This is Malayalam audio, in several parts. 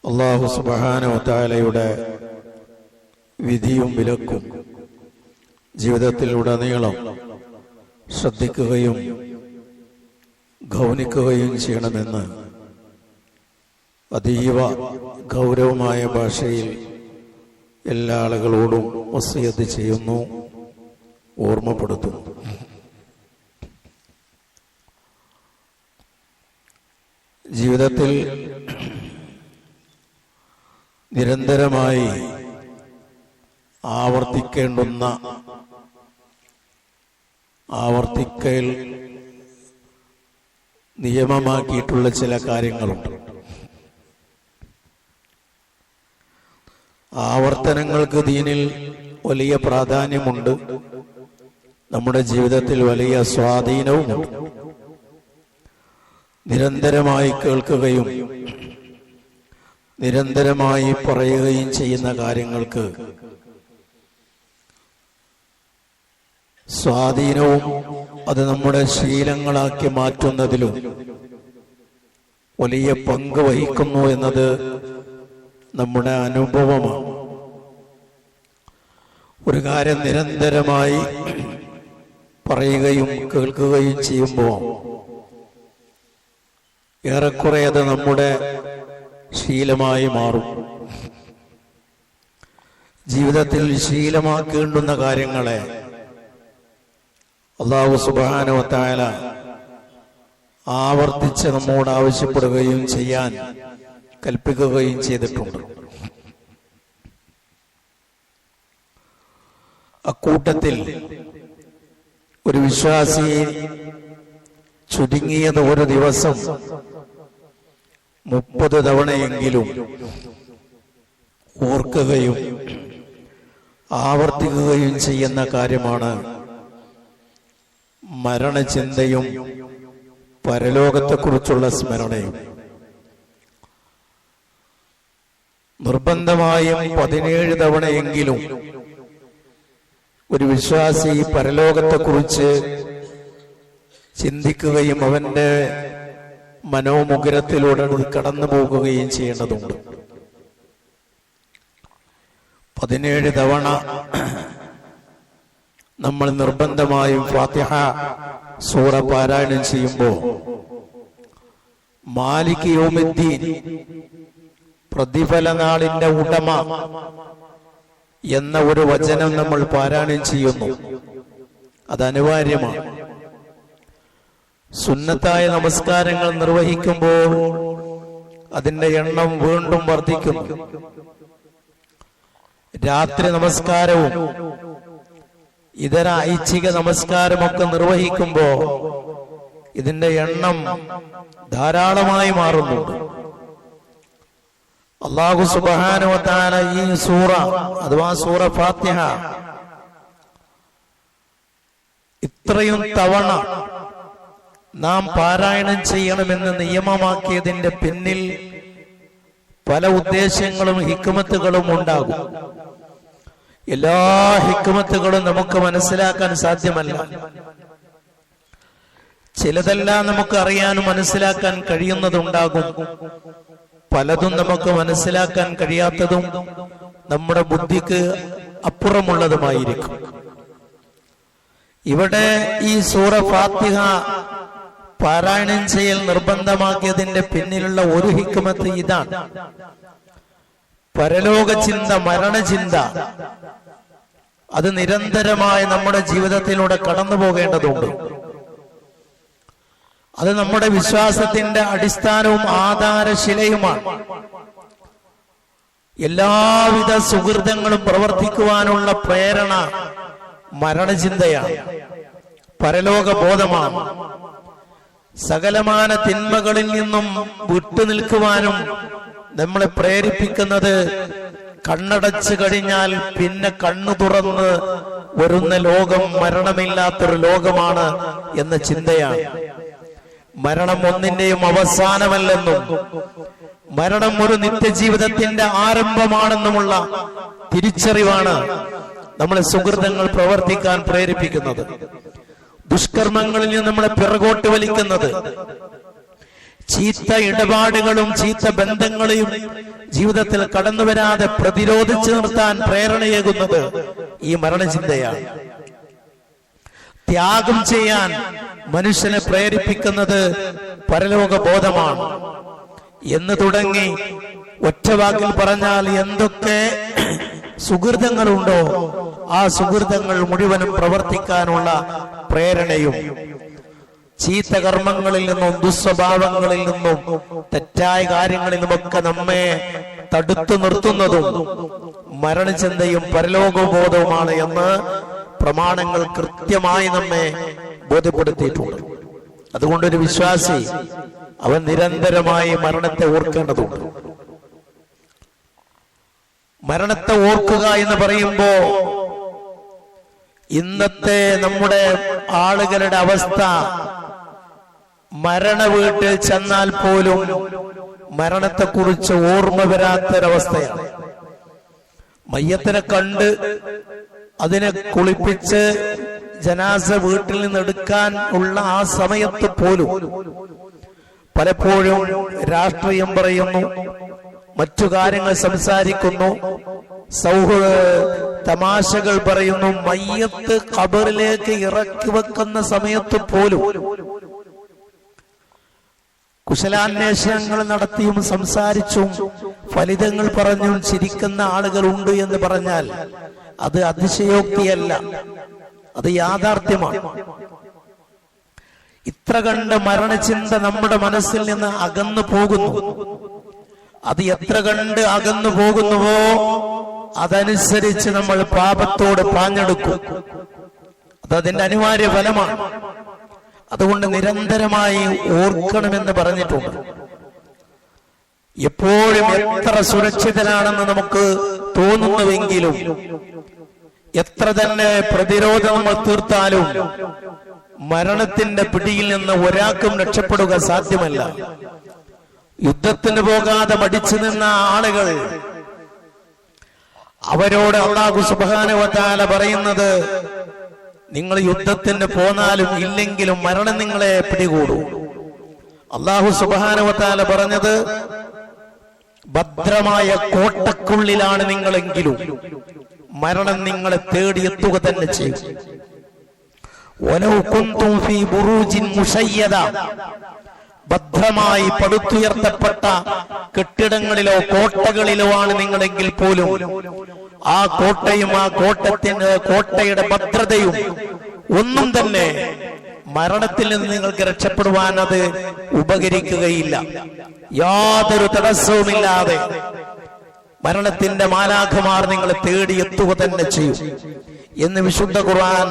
അല്ലാഹു സുബ്ഹാനഹു വ തആലയുടെ വിധിയും വിലക്കും ജീവിതത്തിലുടനീളം ശ്രദ്ധിക്കുകയും ഗൗനിക്കുകയും ചെയ്യണമെന്ന് അതീവ ഗൗരവമായ ഭാഷയിൽ എല്ലാ ആളുകളോടും വസിയത്ത് ചെയ്യുന്നു, ഓർമ്മപ്പെടുത്തുന്നു. ജീവിതത്തിൽ നിരന്തരമായി ആവർത്തിക്കൽ നിയമമാക്കിയിട്ടുള്ള ചില കാര്യങ്ങളുണ്ട്. ആവർത്തനങ്ങൾക്ക് ദീനിൽ വലിയ പ്രാധാന്യമുണ്ട്, നമ്മുടെ ജീവിതത്തിൽ വലിയ സ്വാധീനവുമുണ്ട്. നിരന്തരമായി കേൾക്കുകയും നിരന്തരമായി പറയുകയും ചെയ്യുന്ന കാര്യങ്ങൾക്ക് സ്വാധീനവും അത് നമ്മുടെ ശീലങ്ങളാക്കി മാറ്റുന്നതിലും വലിയ പങ്ക് വഹിക്കുന്നു എന്നത് നമ്മുടെ അനുഭവമാണ്. ഒരു കാര്യം നിരന്തരമായി പറയുകയും കേൾക്കുകയും ചെയ്യുമ്പോൾ ഏറെക്കുറെ അത് നമ്മുടെ ശീലമായി മാറും. ജീവിതത്തിൽ ശീലമാക്കേണ്ടുന്ന കാര്യങ്ങളെ അല്ലാഹു സുബ്ഹാനഹു വ തആല ആവർത്തിച്ച് നമ്മോട് ആവശ്യപ്പെടുകയും ചെയ്യാൻ കൽപ്പിക്കുകയും ചെയ്തിട്ടുണ്ട്. അക്കൂട്ടത്തിൽ ഒരു വിശ്വാസിയെ ചുരുങ്ങിയത് ഒരു ദിവസം 30 തവണയെങ്കിലും ഓർക്കുകയും ആവർത്തിക്കുകയും ചെയ്യുന്ന കാര്യമാണ് മരണചിന്തയും പരലോകത്തെക്കുറിച്ചുള്ള സ്മരണയും. നിർബന്ധമായും 17 തവണയെങ്കിലും ഒരു വിശ്വാസി പരലോകത്തെക്കുറിച്ച് ചിന്തിക്കുകയും അവന്റെ മനോമുഖരത്തിലൂടെ കടന്നു പോകുകയും ചെയ്യേണ്ടതുണ്ട്. 17 തവണ നമ്മൾ നിർബന്ധമായും ഫാത്തിഹ സൂറ പാരായണം ചെയ്യുമ്പോൾ മാലിക് യൗമിദ്ദീൻ, പ്രതിഫല നാളിന്റെ ഉടമ എന്ന ഒരു വചനം നമ്മൾ പാരായണം ചെയ്യുന്നു. അത് അനിവാര്യമാണ്. സുന്നത്തായ നമസ്കാരങ്ങൾ നിർവഹിക്കുമ്പോൾ അതിന്റെ എണ്ണം വീണ്ടും വർദ്ധിക്കുന്നു. രാത്രി നമസ്കാരവും ഇതര ഐച്ഛിക നമസ്കാരമൊക്കെ നിർവഹിക്കുമ്പോൾ ഇതിന്റെ എണ്ണം ധാരാളമായി മാറുന്നുണ്ട്. അല്ലാഹു സുബ്ഹാനഹു വ തആല ഈ സൂറ അഥവാ സൂറ ഫാത്തിഹ ഇത്രയും തവണ നാം പാരായണം ചെയ്യണമെന്ന് നിയമമാക്കിയതിന്റെ പിന്നിൽ പല ഉദ്ദേശങ്ങളും ഹിക്മത്തുകളും ഉണ്ടാകും. എല്ലാ ഹിക്മത്തുകളും നമുക്ക് മനസ്സിലാക്കാൻ സാധ്യമല്ല. ചിലതെല്ലാം നമുക്ക് അറിയാനും മനസ്സിലാക്കാൻ കഴിയുന്നതുണ്ടാകും. പലതും നമുക്ക് മനസ്സിലാക്കാൻ കഴിയാത്തതും നമ്മുടെ ബുദ്ധിക്ക് അപ്പുറമുള്ളതുമായിരിക്കും. ഇവിടെ ഈ സൂറ ഫാത്തിഹ പാരായണം ചെയ്യൽ നിർബന്ധമാക്കിയതിന്റെ പിന്നിലുള്ള ഒരു ഹിക്മത്ത് ഇതാണ്: പരലോക ചിന്ത, മരണചിന്ത അത് നിരന്തരമായി നമ്മുടെ ജീവിതത്തിലൂടെ കടന്നു പോകേണ്ടതുണ്ട്. അത് നമ്മുടെ വിശ്വാസത്തിന്റെ അടിസ്ഥാനവും ആധാരശിലയുമാണ്. എല്ലാവിധ സുഹൃതങ്ങളും പ്രവർത്തിക്കുവാനുള്ള പ്രേരണ മരണചിന്തയാണ്, പരലോക ബോധമാണ്. സകലമാന തിന്മകളിൽ നിന്നും വിട്ടുനിൽക്കുവാനും നമ്മളെ പ്രേരിപ്പിക്കുന്നത് കണ്ണടച്ചു കഴിഞ്ഞാൽ പിന്നെ കണ്ണു തുറന്ന് വരുന്ന ലോകം മരണമില്ലാത്തൊരു ലോകമാണ് എന്ന ചിന്തയാണ്. മരണം ഒന്നിന്റെയും അവസാനമല്ലെന്നും മരണം ഒരു നിത്യജീവിതത്തിന്റെ ആരംഭമാണെന്നുമുള്ള തിരിച്ചറിവാണ് നമ്മളെ സുഹൃതങ്ങൾ പ്രവർത്തിക്കാൻ പ്രേരിപ്പിക്കുന്നത്. ദുഷ്കർമ്മങ്ങളിൽ നിന്ന് നമ്മളെ പിറകോട്ട് വലിക്കുന്നത്, ചീത്ത ഇടപാടുകളും ചീത്ത ബന്ധങ്ങളെയും ജീവിതത്തിൽ കടന്നു വരാതെ പ്രതിരോധിച്ചു നിർത്താൻ പ്രേരണയേകുന്നത് ഈ മരണചിന്തയാണ്. ത്യാഗം ചെയ്യാൻ മനുഷ്യനെ പ്രേരിപ്പിക്കുന്നത് പരലോക ബോധമാണ് എന്ന് തുടങ്ങി ഒറ്റവാക്കിൽ പറഞ്ഞാൽ എന്തൊക്കെ സുഹൃതങ്ങളുണ്ടോ ആ സുഹൃതങ്ങൾ മുഴുവനും പ്രവർത്തിക്കാനുള്ള പ്രേരണയും ചീത്ത കർമ്മങ്ങളിൽ നിന്നും ദുസ്വഭാവങ്ങളിൽ നിന്നും തെറ്റായ കാര്യങ്ങളിൽ നിന്നുമൊക്കെ നമ്മെ തടുത്തു നിർത്തുന്നതും മരണചിന്തയും പരലോകബോധവുമാണ് എന്ന് പ്രമാണങ്ങൾ കൃത്യമായി നമ്മെ ബോധ്യപ്പെടുത്തിയിട്ടുണ്ട്. അതുകൊണ്ടൊരു വിശ്വാസി അവൻ നിരന്തരമായി മരണത്തെ ഓർക്കേണ്ടതുണ്ട്. മരണത്തെ ഓർക്കുക എന്ന് പറയുമ്പോ ഇന്നത്തെ നമ്മുടെ ആളുകളുടെ അവസ്ഥ മരണ വീട്ടിൽ ചെന്നാൽ പോലും മരണത്തെക്കുറിച്ച് ഓർമ്മ വരാത്തൊരവസ്ഥയാണ്. മയ്യത്തിനെ കണ്ട് അതിനെ കുളിപ്പിച്ച് ജനാസ വീട്ടിൽ നിന്ന് എടുക്കാൻ ഉള്ള ആ സമയത്ത് പോലും പലപ്പോഴും രാഷ്ട്രീയം പറയുന്നു, മറ്റു കാര്യങ്ങൾ സംസാരിക്കുന്നു, തമാശകൾ പറയുന്നു. മയ്യത്ത് ഖബറിലേക്ക് ഇറക്കി വെക്കുന്ന സമയത്ത് പോലും കുശലാന്വേഷണങ്ങൾ നടത്തിയും സംസാരിച്ചും ഫലിതങ്ങൾ പറഞ്ഞും ചിരിക്കുന്ന ആളുകൾ ഉണ്ട് എന്ന് പറഞ്ഞാൽ അത് അതിശയോക്തിയല്ല, അത് യാഥാർത്ഥ്യമാണ്. ഇത്ര കണ്ട് മരണചിന്ത നമ്മുടെ മനസ്സിൽ നിന്ന് അകന്നു പോകുന്നു. അത് എത്ര കണ്ട് അകന്നു പോകുന്നുവോ അതനുസരിച്ച് നമ്മൾ പാപത്തോട് പാഞ്ഞെടുക്കും. അതതിന്റെ അനിവാര്യ ഫലമാണ്. അതുകൊണ്ട് നിരന്തരമായി ഓർക്കണമെന്ന് പറഞ്ഞിട്ടുണ്ട്. എപ്പോഴും എത്ര സുരക്ഷിതനാണെന്ന് നമുക്ക് തോന്നുന്നുവെങ്കിലും എത്ര തന്നെ പ്രതിരോധം നമ്മൾ തീർത്താലും മരണത്തിന്റെ പിടിയിൽ നിന്ന് ഒരാൾക്കും രക്ഷപ്പെടുക സാധ്യമല്ല. യുദ്ധത്തിന് പോകാതെ മടിച്ചു നിന്ന ആളുകൾ, അവരോട് അല്ലാഹു സുബ്ഹാനഹു വ തആല പറയുന്നത്, നിങ്ങൾ യുദ്ധത്തിന് പോന്നാലും ഇല്ലെങ്കിലും മരണം നിങ്ങളെ പിടികൂടും. അല്ലാഹു സുബ്ഹാനഹു വ തആല പറഞ്ഞത്, ഭദ്രമായ കോട്ടക്കുള്ളിലാണ് നിങ്ങളെങ്കിലും മരണം നിങ്ങളെ തേടിയെത്തുക തന്നെ ചെയ്യും. വലൗ കുന്തും ഫീ ബുറൂജിൻ മുശയ്യദ, ഭദ്രമായി പടുത്തുയർത്തപ്പെട്ട കെട്ടിടങ്ങളിലോ കോട്ടകളിലോ ആണ് നിങ്ങളെങ്കിൽ പോലും ആ കോട്ടയും ആ കോട്ടയുടെ ഭദ്രതയും ഒന്നും തന്നെ മരണത്തിൽ നിന്ന് നിങ്ങൾക്ക് രക്ഷപ്പെടുവാൻ അത് ഉപകരിക്കുകയില്ല. യാതൊരു തടസ്സവുമില്ലാതെ മരണത്തിന്റെ മാലാഖമാർ നിങ്ങളെ തേടിയെത്തുക തന്നെ ചെയ്യും എന്ന് വിശുദ്ധ ഖുർആൻ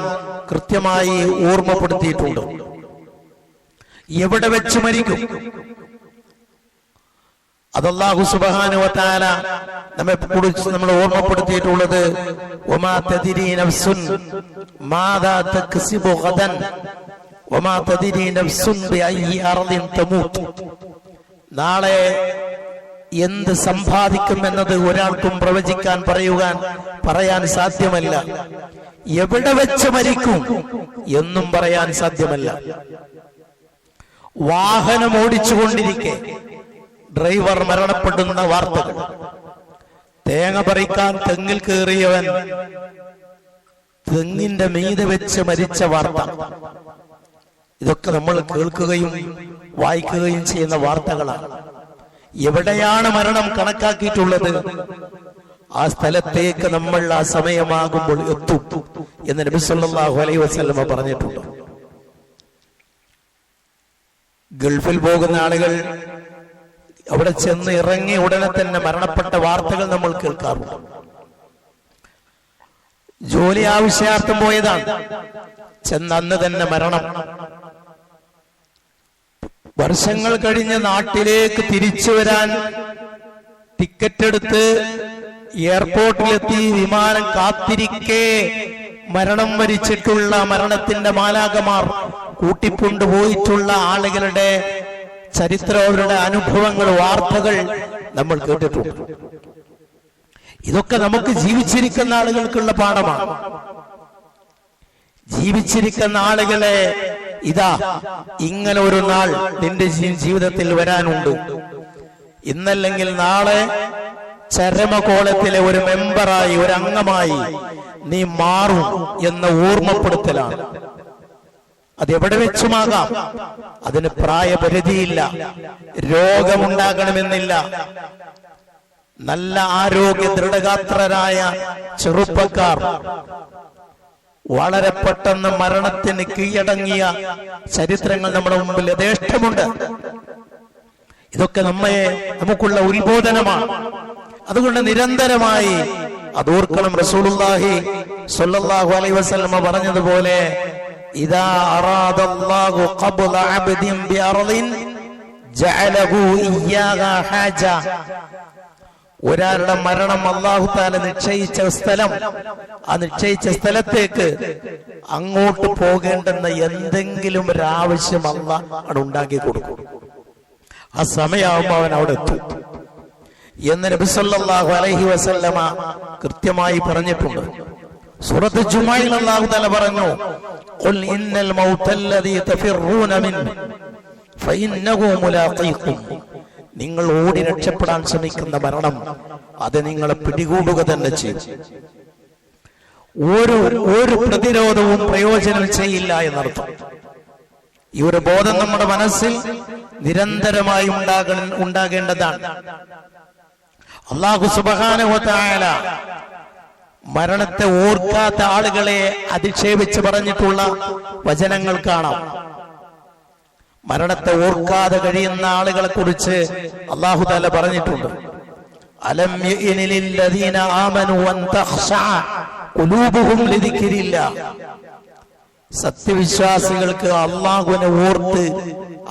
കൃത്യമായി ഓർമ്മപ്പെടുത്തിയിട്ടുണ്ട്. എവിടെ വെച്ച് മരിക്കും അത് അല്ലാഹു സുബ്ഹാനഹു വ തആല നമ്മെ കുറിച്ച് നമ്മൾ ഓർമ്മപ്പെടുത്തിയിട്ടുള്ളത്, വമാ തദ്രി നഫ്സുൻ മാദാ തക്സിബു ഗദൻ വമാ തദ്രി നഫ്സുൻ ബിഅയ്യി അർദിൻ തമൂത്. നാളെ എന്ത് സമ്പാദിക്കുമെന്നത് ഒരാൾക്കും പ്രവചിക്കാൻ പറയാൻ സാധ്യമല്ല. എവിടെ വെച്ച് മരിക്കും എന്നും പറയാൻ സാധ്യമല്ല. വാഹനം ഓടിച്ചുകൊണ്ടിരിക്കെ ഡ്രൈവർ മരണപ്പെടുന്ന വാർത്തകൾ, തേങ്ങ പറിക്കാൻ തെങ്ങിൽ കയറിയവൻ തെങ്ങിന്റെ മീതെ വെച്ച് മരിച്ച വാർത്ത, ഇതൊക്കെ നമ്മൾ കേൾക്കുകയും വായിക്കുകയും ചെയ്യുന്ന വാർത്തകളാണ്. എവിടെയാണ് മരണം കണക്കാക്കിയിട്ടുള്ളത് ആ സ്ഥലത്തേക്ക് നമ്മൾ ആ സമയമാകുമ്പോൾ എത്തും എന്ന് നബി സല്ലല്ലാഹു അലൈഹി വസല്ലം പറഞ്ഞിട്ടുണ്ട്. ഗൾഫിൽ പോകുന്ന ആളുകൾ അവിടെ ചെന്ന് ഇറങ്ങി ഉടനെ തന്നെ മരണപ്പെട്ട വാർത്തകൾ നമ്മൾ കേൾക്കാറുണ്ട്. ജോലി ആവശ്യാർത്ഥം പോയതാണ്, ചെന്ന് അന്ന് തന്നെ മരണം. വർഷങ്ങൾ കഴിഞ്ഞ് നാട്ടിലേക്ക് തിരിച്ചു വരാൻ ടിക്കറ്റ് എടുത്ത് എയർപോർട്ടിലെത്തി വിമാനം കാത്തിരിക്കെ മരണം വരിച്ചിട്ടുള്ള മരണത്തിന്റെ മാലാഖമാർ കൂട്ടിക്കൊണ്ടുപോയിട്ടുള്ള ആളുകളുടെ ചരിത്രം, അവരുടെ അനുഭവങ്ങൾ, വാർത്തകൾ നമ്മൾ കേട്ടിട്ടുണ്ട്. ഇതൊക്കെ നമുക്ക് ജീവിച്ചിരിക്കുന്ന ആളുകൾക്കുള്ള പാഠമാണ്. ജീവിച്ചിരിക്കുന്ന ആളുകളെ ഇതാ ഇങ്ങനെ ഒരു നാൾ നിന്റെ ജീവിതത്തിൽ വരാനുണ്ട്. ഇന്നല്ലെങ്കിൽ നാളെ ചരമകോളത്തിലെ ഒരു മെമ്പറായി, ഒരു അംഗമായി നീ മാറും എന്ന ഓർമ്മപ്പെടുത്തലാണ്. അതെവിടെ വെച്ചുമാകാം. അതിന് പ്രായപരിധിയില്ല, രോഗമുണ്ടാകണമെന്നില്ല. നല്ല ആരോഗ്യ ദൃഢഗാത്രരായ ചെറുപ്പക്കാർ വളരെ പെട്ടെന്ന് മരണത്തിന് കീഴടങ്ങിയ ചരിത്രങ്ങൾ നമ്മുടെ മുമ്പിൽ യഥേഷ്ടമുണ്ട്. ഇതൊക്കെ നമുക്കുള്ള ഉത്ബോധനമാണ്. അതുകൊണ്ട് നിരന്തരമായി അതോർക്കണം. റസൂലുള്ളാഹി സ്വല്ലല്ലാഹു അലൈഹി വസല്ലമ പറഞ്ഞതുപോലെ, ഇദാ അറാദല്ലാഹു ഖബ്ല അബ്ദിൻ ബിഅർദിൻ ജഅലഹു ഇയ്യാഹാ ഹാജ. ഒരാളുടെ മരണം അല്ലാഹു തആല നിശ്ചയിച്ച സ്ഥലം, ആ നിശ്ചയിച്ച സ്ഥലത്തേക്ക് അങ്ങോട്ട് പോകേണ്ടെന്ന എന്തെങ്കിലും ഒരു ആവശ്യം അല്ലാഹ് അവിടെ ഉണ്ടാക്കി കൊടുക്കും. ആ സമയമാകുമ്പോൾ അവൻ അവിടെ എത്തും എന്ന് നബി സല്ലല്ലാഹു അലൈഹി വസല്ലമ കൃത്യമായി പറഞ്ഞിട്ടുണ്ട്. സൂറത്ത് ജുമഅയിൽ അല്ലാഹു തആല പറഞ്ഞു, ഖുൽ ഇന്നൽ മൗതല്ലദീ തഫിറൂന മിൻഹു ഫഇന്നഹു മുലാഖീകും. നിങ്ങൾ ഓടി രക്ഷപ്പെടാൻ ശ്രമിക്കുന്ന മരണം അത് നിങ്ങളെ പിടികൂടുക തന്നെ ചെയ്യും. ഒരു പ്രതിരോധവും പ്രയോജനം ചെയ്യില്ല എന്നർത്ഥം. ഈ ഒരു ബോധം നമ്മുടെ മനസ്സിൽ നിരന്തരമായി ഉണ്ടാകേണ്ടതാണ്. അല്ലാഹു സുബ്ഹാനഹു വ തആല മരണത്തെ ഓർക്കാത്ത ആളുകളെ അധിക്ഷേപിച്ച് പറഞ്ഞിട്ടുള്ള വചനങ്ങൾ കാണാം. മരണത്തെ ഓർക്കാതെ കഴിയുന്ന ആളുകളെ കുറിച്ച് അല്ലാഹു തആല പറഞ്ഞിട്ടുണ്ട്. അലം യഅനിൽ ലദീന ആമനു അൻ തഖ്ശഅ ഖുലൂബുഹും ലിദിക്രില്ലാഹ്. സത്യവിശ്വാസികൾക്ക് അല്ലാഹുവിനെ ഓർത്ത്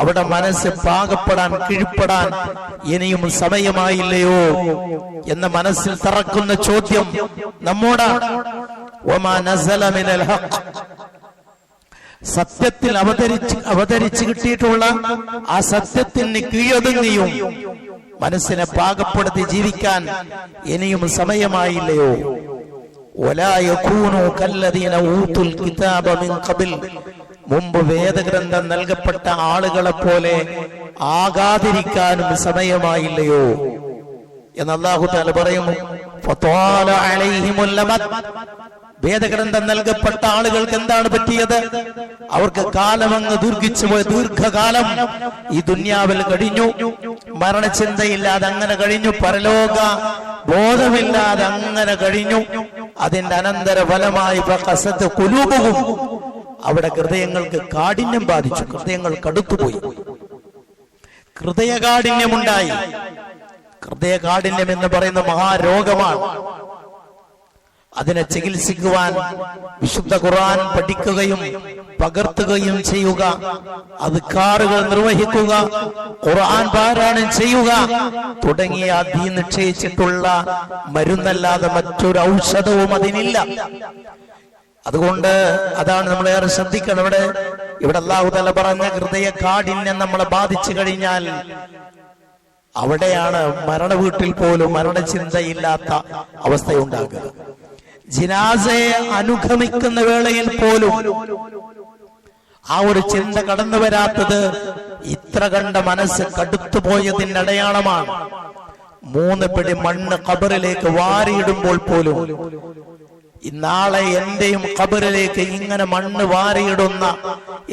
അവിടെ മനസ്സ് പാകപ്പെടാൻ, കീഴ്പ്പെടാൻ ഇനിയും സമയമായില്ലയോ എന്ന മനസ്സിൽ തറക്കുന്ന ചോദ്യം നമ്മോടാണ്. വമാ നസല മിനൽ ഹഖ്. സത്യത്തിൽ അവതരിച്ച് കിട്ടിയിട്ടുള്ള ആ സത്യത്തിന് കീഴൊതുങ്ങിയും മനസ്സിനെ പാകപ്പെടുത്തി ജീവിക്കാൻ ഇനിയും സമയമായില്ലയോ. വലാ യകൂനു കല്ലദീന ഊതുൽ കിതാബ മിൻ ഖബൽ. മുമ്പ് വേദഗ്രന്ഥം നൽകപ്പെട്ട ആളുകളെ പോലെ ആകാതിരിക്കാനും സമയമായില്ലയോ എന്ന് അല്ലാഹു തആല പറയുന്നു. ഫത്വാല അലൈഹിമുൽ അമദ്. വേദഗ്രന്ഥം നൽകപ്പെട്ട ആളുകൾക്ക് എന്താണ് പറ്റിയത്? അവർക്ക് കാലമങ്ങ് ദീർഘിച്ചു പോയ ദീർഘകാലം ഈ ദുന്യാവിൽ കഴിഞ്ഞു. മരണചിന്തയില്ലാതെ അങ്ങനെ കഴിഞ്ഞു. പരലോക ബോധമില്ലാതെ അങ്ങനെ കഴിഞ്ഞു. അതിന്റെ അനന്തര ഫലമായി ഫഖസത് ഖുലൂബുഹും. അവിടെ ഹൃദയങ്ങൾക്ക് കാഠിന്യം ബാധിച്ചു, ഹൃദയങ്ങൾ കടുത്തുപോയി, ഹൃദയകാഠിന്യമുണ്ടായി. ഹൃദയകാഠിന്യം എന്ന് പറയുന്ന മഹാരോഗമാണ്. അതിനെ ചികിത്സിക്കുവാൻ വിശുദ്ധ ഖുർആൻ പഠിക്കുകയും പകർത്തുകയും ചെയ്യുക, അദ്കാറുകൾ നിർവഹിക്കുക, ഖുർആൻ പാരായണം ചെയ്യുക തുടങ്ങിയ ദീൻ നിശ്ചയിച്ചിട്ടുള്ള മരുന്നല്ലാതെ മറ്റൊരു ഔഷധവും അതിനില്ല. അതുകൊണ്ട് അതാണ് നമ്മൾ ഏറെ ശ്രദ്ധിക്കണം. ഇവിടെ അല്ലാഹു തആല പറഞ്ഞ ഹൃദയ കാഠിന്യം നമ്മളെ ബാധിച്ചു കഴിഞ്ഞാൽ അവിടെയാണ് മരണ വീട്ടിൽ പോലും മരണചിന്തയില്ലാത്ത അവസ്ഥയുണ്ടാകുക. ജിനാസയെ അനുഗമിക്കുന്ന വേളയിൽ പോലും ആ ഒരു ചിന്ത കടന്നു വരാത്തത് ഇത്ര കണ്ട മനസ്സ് കടുത്തുപോയതിന്റെ അടയാളമാണ്. 3 പിടി മണ്ണ് ഖബറിലേക്ക് വാരിയിടുമ്പോൾ പോലും, നാളെ എന്റെയും ഖബറിലേക്ക് ഇങ്ങനെ മണ്ണ് വാരിയിടുന്ന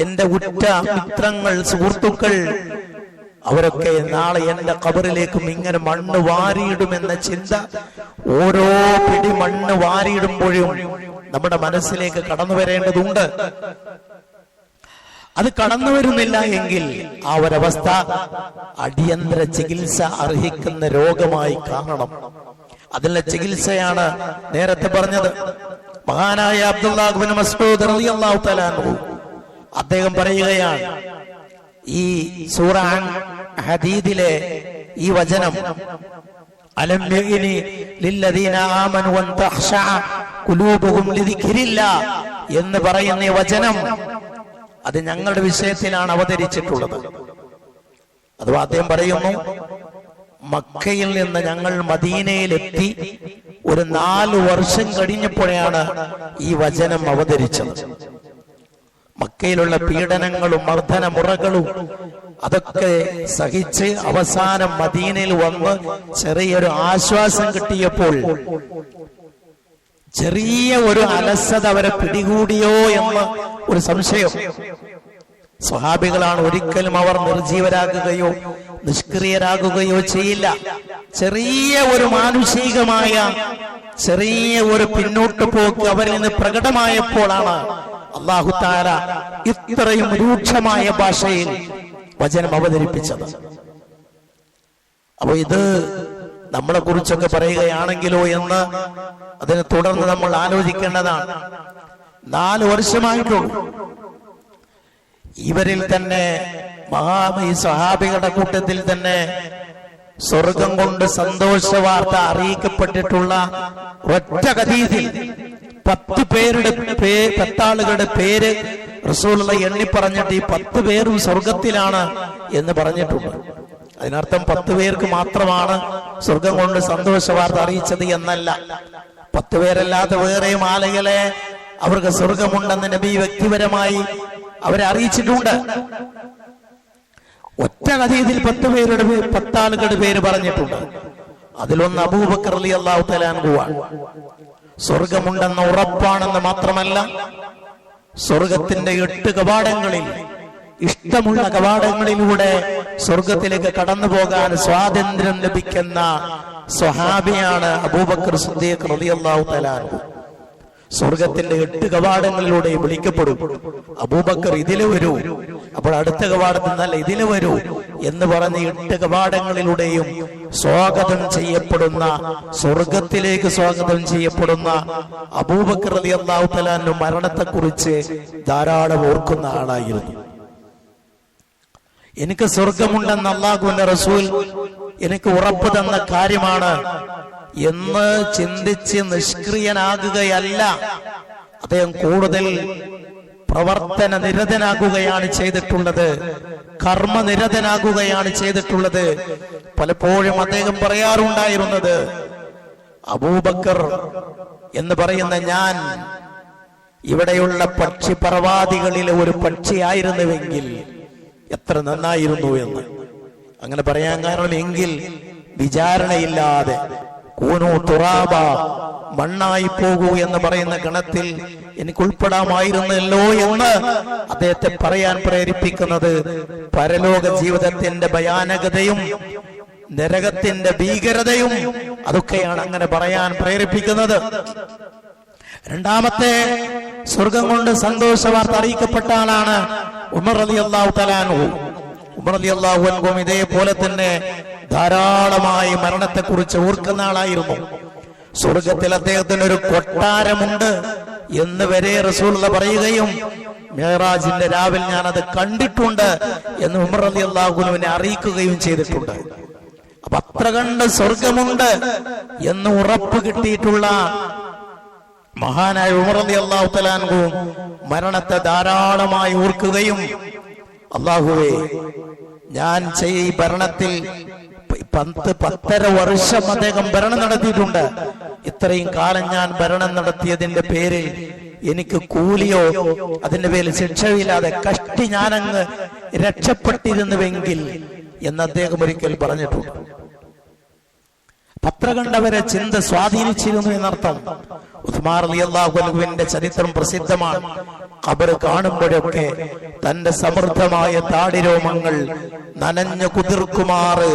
എന്റെ ഉറ്റ മിത്രങ്ങൾ, സുഹൃത്തുക്കൾ, അവരൊക്കെ നാളെ എന്റെ ഖബറിലേക്കും ഇങ്ങനെ മണ്ണ് വാരിയിടുമെന്ന ചിന്ത ഓരോ പിടി മണ്ണ് വാരിയിടുമ്പോഴും നമ്മുടെ മനസ്സിലേക്ക് കടന്നു വരേണ്ടതുണ്ട്. അത് കടന്നു വരുന്നില്ല എങ്കിൽ ആ ഒരവസ്ഥ അടിയന്തര ചികിത്സ അർഹിക്കുന്ന രോഗമായി കാണണം. അതിനുള്ള ചികിത്സയാണ് നേരത്തെ പറഞ്ഞത്. മഹാനായ അബ്ദുല്ലാഹ് ഇബ്നു മസ്ഊദ് റളിയല്ലാഹു തആല അൻഹു അദ്ദേഹം പറയുകയാണ്, ഈ സൂറ ഹദീദിലെ ഈ വചനം, അലം യഅനി ലില്ലദീന ആമനു അൻ തഖ്ശഅ ഖുലൂബുഹും ലിദിക്രില്ലാഹ് എന്ന് പറയുന്ന ഈ വചനം അത് ഞങ്ങളുടെ വിഷയത്തിലാണ് അവതരിച്ചിട്ടുള്ളത്. അഥവാ അദ്ദേഹം പറയുന്നു, മക്കയിൽ നിന്ന് ഞങ്ങൾ മദീനയിലെത്തി ഒരു 4 വർഷം കഴിഞ്ഞപ്പോഴാണ് ഈ വചനം അവതരിച്ചത്. മക്കയിലുള്ള പീഡനങ്ങളും മർദ്ദനമുറകളും അതൊക്കെ സഹിച്ച് അവസാനം മദീനയിൽ വന്ന് ചെറിയൊരു ആശ്വാസം കിട്ടിയപ്പോൾ ചെറിയ ഒരു അലസത അവരെ പിടികൂടിയോ എന്ന് ഒരു സംശയം. സ്വഹാബികളാണ്, ഒരിക്കലും അവർ നിർജീവരാകുകയോ നിഷ്ക്രിയരാകുകയോ ചെയ്യില്ല. ചെറിയ ഒരു മാനുഷികമായ ചെറിയ ഒരു പിന്നോട്ട് പോക്ക് അവരിൽ നിന്ന് പ്രകടമായപ്പോഴാണ് അല്ലാഹു തആല ഇത്രയും രൂക്ഷമായ ഭാഷയിൽ വചനം അവതരിപ്പിച്ചത്. അപ്പൊ ഇത് നമ്മളെ കുറിച്ചൊക്കെ പറയുകയാണെങ്കിലോ എന്ന് അതിനെ തുടർന്ന് നമ്മൾ ആലോചിക്കേണ്ടതാണ്. 4 വർഷമായിട്ടുള്ളൂ ഇവരിൽ തന്നെ ഈ സ്വഹാബികളുടെ കൂട്ടത്തിൽ തന്നെ സ്വർഗം കൊണ്ട് സന്തോഷ വാർത്ത അറിയിക്കപ്പെട്ടിട്ടുള്ള ഒറ്റ ഹദീസിൽ 10 ആളുകളുടെ പേര് റസൂലുള്ളാഹി എണ്ണി പറഞ്ഞിട്ട് ഈ 10 പേരും സ്വർഗത്തിലാണ് എന്ന് പറഞ്ഞിട്ടുണ്ട്. അതിനർത്ഥം 10 പേർക്ക് മാത്രമാണ് സ്വർഗം കൊണ്ട് സന്തോഷ വാർത്ത അറിയിച്ചത് എന്നല്ല. 10 പേരല്ലാതെ വേറെയും ആളുകളെ അവർക്ക് സ്വർഗമുണ്ടെന്ന് നബി വ്യക്തിപരമായി അവരെ അറിയിച്ചിട്ടുണ്ട്. ഒറ്റ ഹദീസിൽ 10 ആളുകളുടെ പേര് പറഞ്ഞിട്ടുണ്ട്. അതിലൊന്ന് അബൂബക്കർ റളിയല്ലാഹു തആല അൻഹുവാണ്. സ്വർഗമുണ്ടെന്ന് ഉറപ്പാണെന്ന് മാത്രമല്ല, സ്വർഗത്തിന്റെ 8 കവാടങ്ങളിൽ ഇഷ്ടമുള്ള കവാടങ്ങളിലൂടെ സ്വർഗത്തിലേക്ക് കടന്നു പോകാൻ സ്വാതന്ത്ര്യം ലഭിക്കുന്ന സ്വഹാബിയാണ് അബൂബക്കർ സിദ്ദീഖ് റളിയല്ലാഹു തആല അൻഹു. സ്വർഗത്തിന്റെ 8 കവാടങ്ങളിലൂടെ വിളിക്കപ്പെടും. അബൂബക്കർ ഇതില് വരൂ, അപ്പോൾ അടുത്ത കവാടത്തിൽ നിന്നല്ല ഇതില് വരൂ എന്ന് പറഞ്ഞ് 8 കവാടങ്ങളിലൂടെയും സ്വാഗതം ചെയ്യപ്പെടുന്ന, സ്വർഗത്തിലേക്ക് സ്വാഗതം ചെയ്യപ്പെടുന്ന അബൂബക്കർ റളിയല്ലാഹു തആല അൻഹു മരണത്തെക്കുറിച്ച് ധാരാളം ഓർക്കുന്ന ആളായിരുന്നു. എനിക്ക് സ്വർഗമുണ്ടെന്ന് അല്ലാഹുവിന്റെ റസൂൽ എനിക്ക് ഉറപ്പ് തന്ന കാര്യമാണ് എന്ന് ചിന്തിച്ച് നിഷ്ക്രിയനാകുകയല്ല, അദ്ദേഹം കൂടുതൽ പ്രവർത്തന നിരതനാകുകയാണ് ചെയ്തിട്ടുള്ളത്, കർമ്മനിരതനാകുകയാണ് ചെയ്തിട്ടുള്ളത്. പലപ്പോഴും അദ്ദേഹം പറയാറുണ്ടായിരുന്നത്, അബൂബക്കർ എന്ന് പറയുന്ന ഞാൻ ഇവിടെയുള്ള പക്ഷിപർവാദികളിലെ ഒരു പക്ഷിയായിരുന്നുവെങ്കിൽ എത്ര നന്നായിരുന്നു എന്ന്. അങ്ങനെ പറയാൻ കാരണം, എങ്കിൽ വിചാരണയില്ലാതെ കൂനു തുറാബ, മണ്ണായി പോകൂ എന്ന് പറയുന്ന ഗണത്തിൽ എനിക്ക് ഉൾപ്പെടാമായിരുന്നല്ലോ എന്ന് അദ്ദേഹത്തെ പറയാൻ പ്രേരിപ്പിക്കുന്നത് പരലോക ജീവിതത്തിന്റെ ഭയാനകതയും നരകത്തിന്റെ ഭീകരതയും അതൊക്കെയാണ് അങ്ങനെ പറയാൻ പ്രേരിപ്പിക്കുന്നത്. രണ്ടാമത്തെ സ്വർഗം കൊണ്ട് സന്തോഷ വാർത്ത അറിയിക്കപ്പെട്ട ആളാണ് ഉമർ റളിയല്ലാഹു തആല അൻഹു. ഉമർ റളിയല്ലാഹു അൻഹു ഇതേപോലെ തന്നെ ധാരാളമായി മരണത്തെക്കുറിച്ച് ഓർക്കുന്ന ആളായിരുന്നു. സ്വർഗത്തിൽ അദ്ദേഹത്തിന് ഒരു കൊട്ടാരമുണ്ട് എന്ന് വരെ റസൂലുള്ളാഹി പറയുകയും മിഅ്റാജിന്റെ രാവിൽ ഞാൻ അത് കണ്ടിട്ടുണ്ട് എന്ന് ഉമർ റളിയല്ലാഹു അൻഹുവിനെ അറിയിക്കുകയും ചെയ്തിട്ടുണ്ട്. അപ്പൊ അത്ര കണ്ട് സ്വർഗമുണ്ട് എന്ന് ഉറപ്പ് കിട്ടിയിട്ടുള്ള മഹാനായ ഉമർ റളിയല്ലാഹു തആല അൻഹു മരണത്തെ ധാരാളമായി ഓർക്കുകയും, അല്ലാഹുവേ ഞാൻ ഈ ഭരണത്തിൽ 10-10.5 വർഷം അദ്ദേഹം ഭരണം നടത്തിയിട്ടുണ്ട്. ഇത്രയും കാലം ഞാൻ ഭരണം നടത്തിയതിന്റെ പേരിൽ എനിക്ക് കൂലിയോ അതിന്റെ പേരിൽ ശിക്ഷയില്ലാതെ കഷ്ടി ഞാനങ്ങ് രക്ഷപ്പെട്ടിരുന്നുവെങ്കിൽ എന്ന് അദ്ദേഹം ഒരിക്കൽ പറഞ്ഞിട്ടുണ്ട്. പത്ര കണ്ടവരെ ചിന്ത സ്വാധീനിച്ചിരുന്നു എന്നർത്ഥം. ഉസ്മാൻ റളിയല്ലാഹു അൻഹുവിന്റെ ചരിത്രം പ്രസിദ്ധമാണ്. ഖബർ കാണുമ്പോഴൊക്കെ തന്റെ സമൃദ്ധമായ താടിരോമങ്ങൾ നനഞ്ഞു കുതിർക്കുമാറ്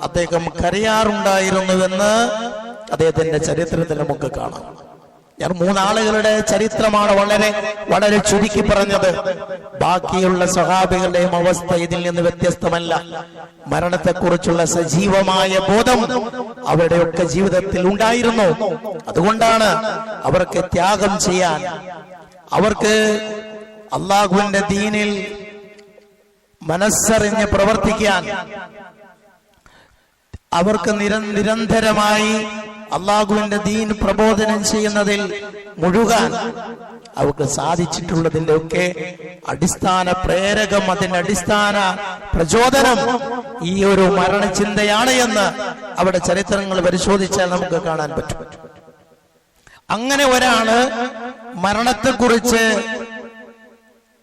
അദ്ദേഹം കരയാറുണ്ടായിരുന്നുവെന്ന് അദ്ദേഹത്തിന്റെ ചരിത്രത്തിൽ നമുക്ക് കാണാം. ഞാൻ 3 ആളുകളുടെ ചരിത്രമാണ് വളരെ ചുരുക്കി പറഞ്ഞത്. ബാക്കിയുള്ള സ്വഹാബികളുടെയും അവസ്ഥ ഇതിൽ നിന്ന് വ്യത്യസ്തമല്ല. മരണത്തെക്കുറിച്ചുള്ള സജീവമായ ബോധം അവരുടെയൊക്കെ ജീവിതത്തിൽ ഉണ്ടായിരുന്നു. അതുകൊണ്ടാണ് അവർക്ക് ത്യാഗം ചെയ്യാൻ, അവർക്ക് അല്ലാഹുവിന്റെ ദീനിൽ മനസ്സറിഞ്ഞ് പ്രവർത്തിക്കാൻ, അവർക്ക് നിരന്തരമായി അല്ലാഹുവിന്റെ ദീൻ പ്രബോധനം ചെയ്യുന്നതിൽ മുഴുകാൻ അവർക്ക് സാധിച്ചിട്ടുള്ളതിന്റെ ഒക്കെ അടിസ്ഥാന പ്രേരകം, അതിന്റെ അടിസ്ഥാന പ്രചോദനം ഈ ഒരു മരണചിന്തയാണ് എന്ന് അവിടെ ചരിത്രങ്ങൾ പരിശോധിച്ചാൽ നമുക്ക് കാണാൻ പറ്റും. അങ്ങനെ ഒരാള് മരണത്തെക്കുറിച്ച്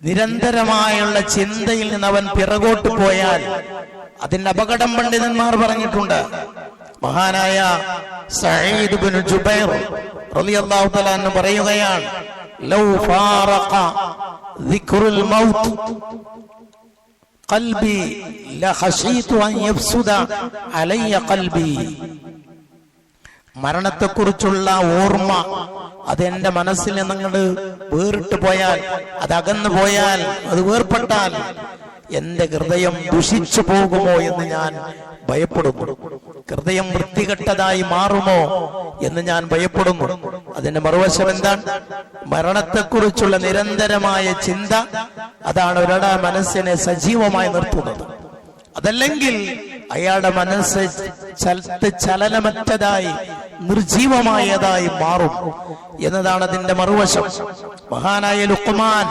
നിരന്തരമായുള്ള ചിന്തയിൽ നിന്ന് അവൻ പിറകോട്ട് പോയാൽ അതിന്റെ അപകടം പണ്ഡിതന്മാർ പറഞ്ഞിട്ടുണ്ട്. മഹാനായ സഈദ് ഇബ്നു ജുബൈർ റളിയല്ലാഹു തആല അൻഹു പറയുകയാണ്, ലൗ ഫാറഖ ദിക്റുൽ മൗത്ത് ഖൽബി ലഖശീതു അൻ യഫ്സുദ അലയ്യ ഖൽബി. മരണത്തെക്കുറിച്ചുള്ള ഓർമ്മ അതെന്റെ മനസ്സിൽ നിന്നങ്ങോട്ട് വേറിട്ട് പോയാൽ, അത് അകന്നു പോയാൽ, അത് വേർപ്പെട്ടാൽ എന്റെ ഹൃദയം ദുഷിച്ചു പോകുമോ എന്ന് ഞാൻ ഭയപ്പെടുന്നു. ഹൃദയം വൃത്തികെട്ടതായി മാറുമോ എന്ന് ഞാൻ ഭയപ്പെടുന്നു. അതിന്റെ മറുവശം എന്താണ്? മരണത്തെക്കുറിച്ചുള്ള നിരന്തരമായ ചിന്ത അതാണ് ഒരാളുടെ മനസ്സിനെ സജീവമായി നിർത്തുന്നത്. അതല്ലെങ്കിൽ അയാളുടെ മനസ്സ് ചലനമറ്റതായി നിർജീവമായതായി മാറും എന്നതാണ് അതിന്റെ മറുവശം. മഹാനായ ലുഖ്മാൻ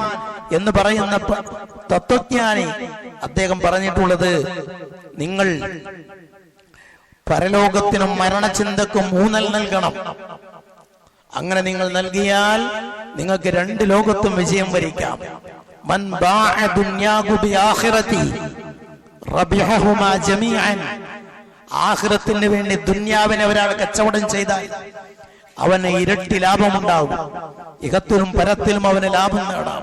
എന്ന് പറയുന്ന തത്വജ്ഞാനി അദ്ദേഹം പറഞ്ഞിട്ടുള്ളത്, നിങ്ങൾ പരലോകത്തിനും മരണചിന്തക്കും ഊന്നൽ നൽകണം. അങ്ങനെ നിങ്ങൾ നൽകിയാൽ നിങ്ങൾക്ക് രണ്ട് ലോകത്തും വിജയം വരിക്കാം. മൻ ബാഅ ദുനിയാഹു ബിആഖിറതി റബിഹഹുമാ ജമീഅൻ. ആഖിറത്തിന് വേണ്ടി ദുനിയാവിനെ ഒരാൾ കച്ചവടം ചെയ്താൽ അവന് ഇരട്ടി ലാഭമുണ്ടാകും. ഇഹത്തിലും പരത്തിലും അവന് ലാഭം നേടാം.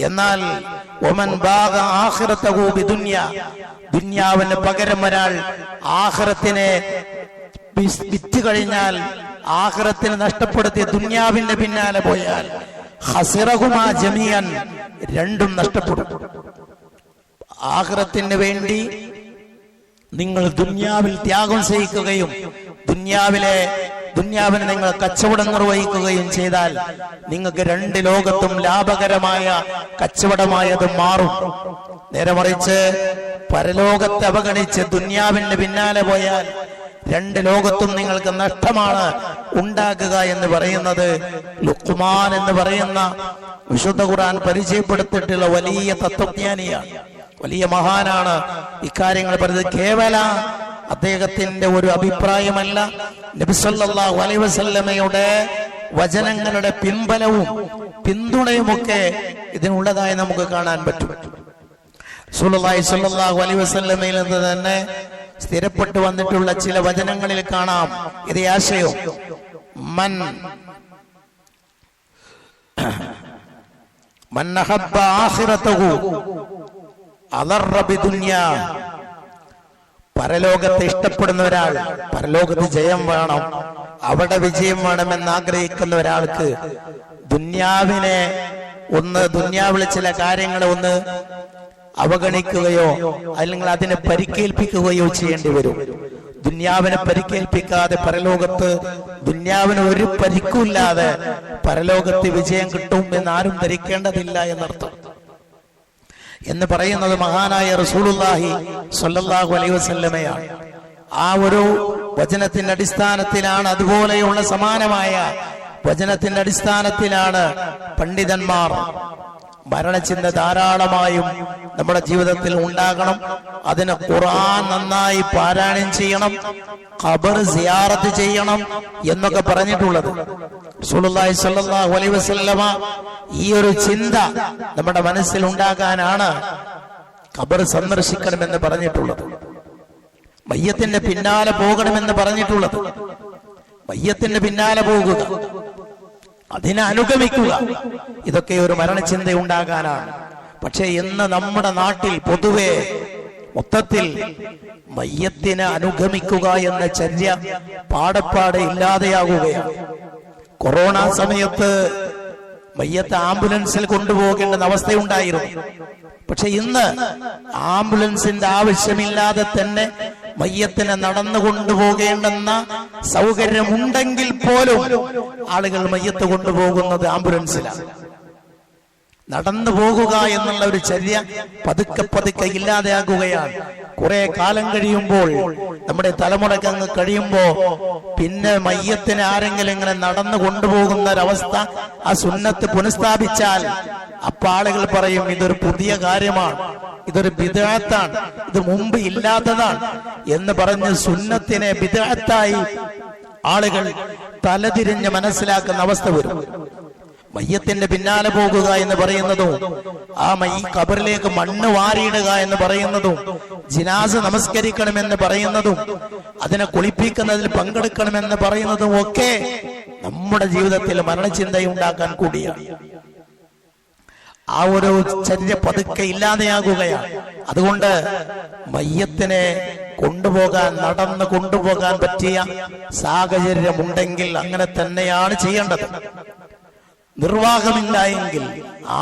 എന്നാൽ ഒമൻ ബാഗ ആഖിറതഹു ബിദുനിയ, ദുനിയാവിന് പകരം ഒരാൾ ആഖിറത്തിനെ വിറ്റ് കഴിഞ്ഞാൽ, ആഖിറത്തിനെ നഷ്ടപ്പെടുത്തി ദുനിയാവിന്റെ പിന്നാലെ പോയാൽ ഖസിറഹുമാ ജമീഅൻ, രണ്ടും നഷ്ടപ്പെടും. ആഖിറത്തിന് വേണ്ടി നിങ്ങൾ ദുനിയാവിൽ ത്യാഗം സഹിക്കുകയും ദുനിയാവിനെ നിങ്ങൾ കച്ചവടം നിർവഹിക്കുകയും ചെയ്താൽ നിങ്ങൾക്ക് രണ്ട് ലോകത്തും ലാഭകരമായ കച്ചവടമായത് മാറും. നേരെ മറിച്ച് പരലോകത്തെ അവഗണിച്ച് ദുനിയാവിന്റെ പിന്നാലെ പോയാൽ രണ്ട് ലോകത്തും നിങ്ങൾക്ക് നഷ്ടമാണ് ഉണ്ടാക്കുക എന്ന് പറയുന്നത് ലുഖ്മാൻ എന്ന് പറയുന്ന വിശുദ്ധ ഖുർആൻ പരിചയപ്പെടുത്തിയിട്ടുള്ള വലിയ തത്വജ്ഞാനിയാണ്, വലിയ മഹാനാണ്. ഇക്കാര്യങ്ങൾ പറയുന്നത് കേവല അദ്ദേഹത്തിന്റെ ഒരു അഭിപ്രായമല്ല, നബി സല്ലല്ലാഹു അലൈഹി വസല്ലമയുടെ വചനങ്ങളുടെ പിൻബലവും പിന്തുണയുമൊക്കെ ഇതിനുള്ളതായി നമുക്ക് കാണാൻ പറ്റും. റസൂലുള്ളാഹി സ്വല്ലല്ലാഹു അലൈഹി വസല്ലമയിൽ നിന്ന് തന്നെ സ്ഥിരപ്പെട്ടു വന്നിട്ടുള്ള ചില വചനങ്ങളിൽ കാണാം ഇതേ ആശയം. മൻ അഹബ്ബ ആഖിറതഹു അദറ ബിദുനിയാ. പരലോകത്തെ ഇഷ്ടപ്പെടുന്ന ഒരാൾ, പരലോകത്ത് ജയം വേണം, അവിടെ വിജയം വേണമെന്ന് ആഗ്രഹിക്കുന്ന ഒരാൾക്ക് ദുനിയാവിലെ ചില കാര്യങ്ങളെ ഒന്ന് അവഗണിക്കുകയോ അല്ലെങ്കിൽ അതിനെ പരിക്കേൽപ്പിക്കുകയോ ചെയ്യേണ്ടി വരും. ദുനിയാവിനെ പരിക്കേൽപ്പിക്കാതെ പരലോകത്ത് ദുനിയാവിന് ഒരു പരിക്കുമില്ലാതെ പരലോകത്ത് വിജയം കിട്ടും എന്ന് ആരും ധരിക്കേണ്ടതില്ല എന്നർത്ഥം. എന്ന് പറയുന്നത് മഹാനായ റസൂലുള്ളാഹി സ്വല്ലല്ലാഹു അലൈഹി വസല്ലമയാണ്. ആ ഒരു വചനത്തിന്റെ അടിസ്ഥാനത്തിലാണ്, അതുപോലെയുള്ള സമാനമായ വചനത്തിന്റെ അടിസ്ഥാനത്തിലാണ് പണ്ഡിതന്മാർ മരണചിന്ത ധാരാളമായും നമ്മുടെ ജീവിതത്തിൽ ഉണ്ടാകണം. അതിന് ഖുർആൻ നന്നായി പാരായണം ചെയ്യണം, ഖബർ സിയാറത്ത് ചെയ്യണം എന്നൊക്കെ പറഞ്ഞിട്ടുള്ളത്. റസൂലുള്ളാഹി സ്വല്ലല്ലാഹു അലൈഹി വസല്ലമ ഈ ഒരു ചിന്ത നമ്മുടെ മനസ്സിൽ ഉണ്ടാകാനാണ് ഖബർ സന്ദർശിക്കണമെന്ന് പറഞ്ഞിട്ടുള്ളത്, മയ്യത്തിന്റെ പിന്നാലെ പോകണമെന്ന് പറഞ്ഞിട്ടുള്ളത്. മയ്യത്തിന്റെ പിന്നാലെ പോകുക, അതിനെ അനുഗമിക്കുക, ഇതൊക്കെ ഒരു മരണചിന്ത ഉണ്ടാകാനാണ്. പക്ഷെ ഇന്ന് നമ്മുടെ നാട്ടിൽ പൊതുവെ മൊത്തത്തിൽ മയ്യത്തിനെ അനുഗമിക്കുക എന്ന ചര്യ പാടപ്പാടെ ഇല്ലാതെയാകുകയാണ്. കൊറോണ സമയത്ത് മയ്യത്ത് ആംബുലൻസിൽ കൊണ്ടുപോകേണ്ട അവസ്ഥയുണ്ടായിരുന്നു. പക്ഷെ ഇന്ന് ആംബുലൻസിന്റെ ആവശ്യമില്ലാതെ തന്നെ മയ്യത്തിനെ നടന്നു കൊണ്ടുപോകേണ്ടെന്ന സൗകര്യമുണ്ടെങ്കിൽ പോലും ആളുകൾ മയ്യത്ത് കൊണ്ടുപോകുന്നത് ആംബുലൻസിലാണ്. നടന്നു പോകുക എന്നുള്ള ഒരു ചര്യ പതുക്കെ പതുക്കെ ഇല്ലാതെയാകുകയാണ്. കുറെ കാലം കഴിയുമ്പോൾ, നമ്മുടെ തലമുറക്ക് അങ്ങ് കഴിയുമ്പോ പിന്നെ മയ്യത്തിനെ ആരെങ്കിലും ഇങ്ങനെ നടന്നു കൊണ്ടുപോകുന്ന ഒരവസ്ഥ, ആ സുന്നത്ത് പുനഃസ്ഥാപിച്ചാൽ അപ്പൊ ആളുകൾ പറയും ഇതൊരു പുതിയ കാര്യമാണ്, ഇതൊരു ബിദ്അത്താണ്, ഇത് മുമ്പ് ഇല്ലാത്തതാണ് എന്ന് പറഞ്ഞ് സുന്നത്തിനെ ബിദ്അത്തായി ആളുകൾ തലതിരിഞ്ഞ് മനസ്സിലാക്കുന്ന അവസ്ഥ വരും. മയ്യത്തിന്റെ പിന്നാലെ പോകുക എന്ന് പറയുന്നതും ആ ഖബറിലേക്ക് മണ്ണ് വാരിയിടുക എന്ന് പറയുന്നതും ജിനാസ നമസ്കരിക്കണമെന്ന് പറയുന്നതും അതിനെ കുളിപ്പിക്കുന്നതിൽ പങ്കെടുക്കണമെന്ന് പറയുന്നതും ഒക്കെ നമ്മുടെ ജീവിതത്തിൽ മരണചിന്തയുണ്ടാക്കാൻ കൂടിയാണ്. ആ ഒരു ചര്യ പതുക്കെ ഇല്ലാതെയാകുകയാണ്. അതുകൊണ്ട് മയ്യത്തിനെ കൊണ്ടുപോകാൻ, നടന്ന് കൊണ്ടുപോകാൻ പറ്റിയ സാഹചര്യമുണ്ടെങ്കിൽ അങ്ങനെ തന്നെയാണ് ചെയ്യേണ്ടത്. നിർവാഹമില്ല എങ്കിൽ